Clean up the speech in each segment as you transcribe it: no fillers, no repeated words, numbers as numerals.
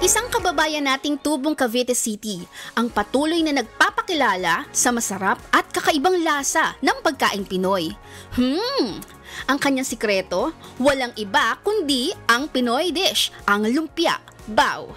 Isang kababayan nating tubong Cavite City ang patuloy na nagpapakilala sa masarap at kakaibang lasa ng pagkaing Pinoy. Ang kanyang sikreto, walang iba kundi ang Pinoy dish, ang lumpia bao.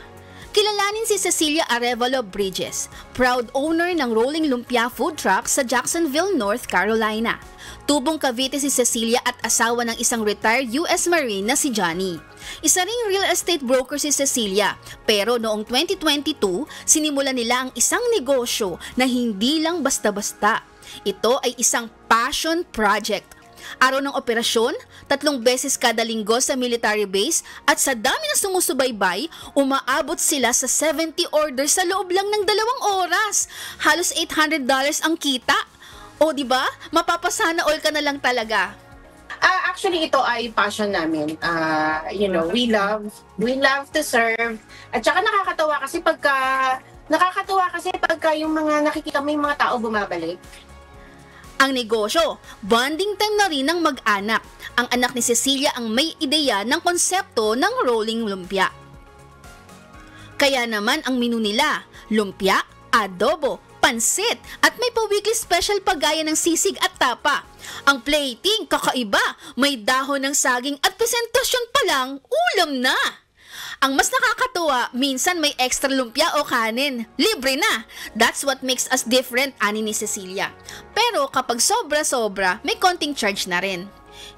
Kilalanin si Cecilia Arevalo Bridges, proud owner ng Rolling Lumpia Food Truck sa Jacksonville, North Carolina. Tubong Cavite si Cecilia at asawa ng isang retired US Marine na si Johnny. Isa ring real estate broker si Cecilia, pero noong 2022, sinimula nila ang isang negosyo na hindi lang basta-basta. Ito ay isang passion project. Araw ng operasyon, 3 beses kada linggo sa military base at sa dami na sumusubaybay, umaabot sila sa 70 orders sa loob lang ng 2 oras. Halos $800 ang kita. O di ba? Mapapasana all ka na lang talaga. Actually, ito ay passion namin. We love to serve. At saka nakakatawa kasi pagka yung mga nakikita mo yung mga tao bumabalik. Ang negosyo, bonding time na rin ng mag-anak. Ang anak ni Cecilia ang may ideya ng konsepto ng rolling lumpia. Kaya naman ang menu nila, lumpia, adobo, pansit, at may pa-weekly special pagaya ng sisig at tapa. Ang plating, kakaiba, may dahon ng saging at presentasyon pa lang, ulam na! Ang mas nakakatuwa, minsan may extra lumpia o kanin. Libre na! That's what makes us different, ani ni Cecilia. Pero kapag sobra-sobra, may konting charge na rin.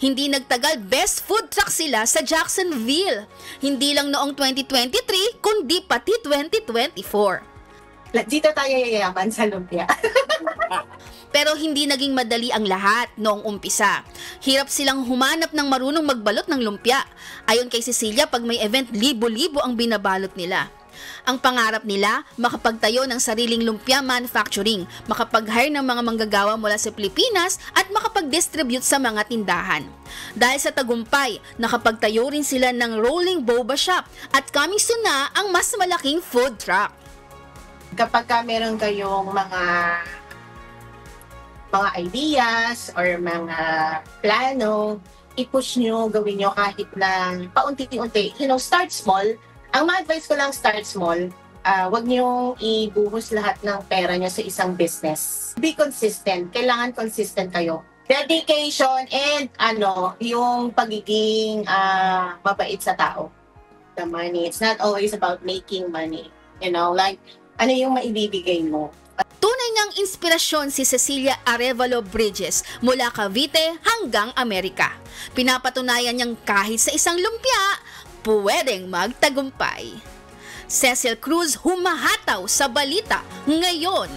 Hindi nagtagal, best food truck sila sa Jacksonville. Hindi lang noong 2023, kundi pati 2024. Dito tayo yayaman sa lumpia. Pero hindi naging madali ang lahat noong umpisa. Hirap silang humanap ng marunong magbalot ng lumpia. Ayon kay Cecilia, pag may event, libo-libo ang binabalot nila. Ang pangarap nila, makapagtayo ng sariling lumpia manufacturing, makapag-hire ng mga manggagawa mula sa Pilipinas at makapag-distribute sa mga tindahan. Dahil sa tagumpay, nakapagtayo rin sila ng rolling boba shop at coming soon na ang mas malaking food truck. Kapag meron kayong mga ideas or mga plano, i-push nyo, gawin nyo kahit lang paunti-unti. Start small. Ang ma-advise ko lang, start small. Huwag nyo ibuhos lahat ng pera nyo sa isang business. Be consistent. Kailangan consistent kayo. Dedication and yung pagiging mabait sa tao. The money. It's not always about making money. Ano yung maibibigay mo? Tunay ngang inspirasyon si Cecilia Arevalo Bridges mula Cavite hanggang Amerika. Pinapatunayan niyang kahit sa isang lumpia, pwedeng magtagumpay. Cecil Cruz, humahataw sa balita ngayon.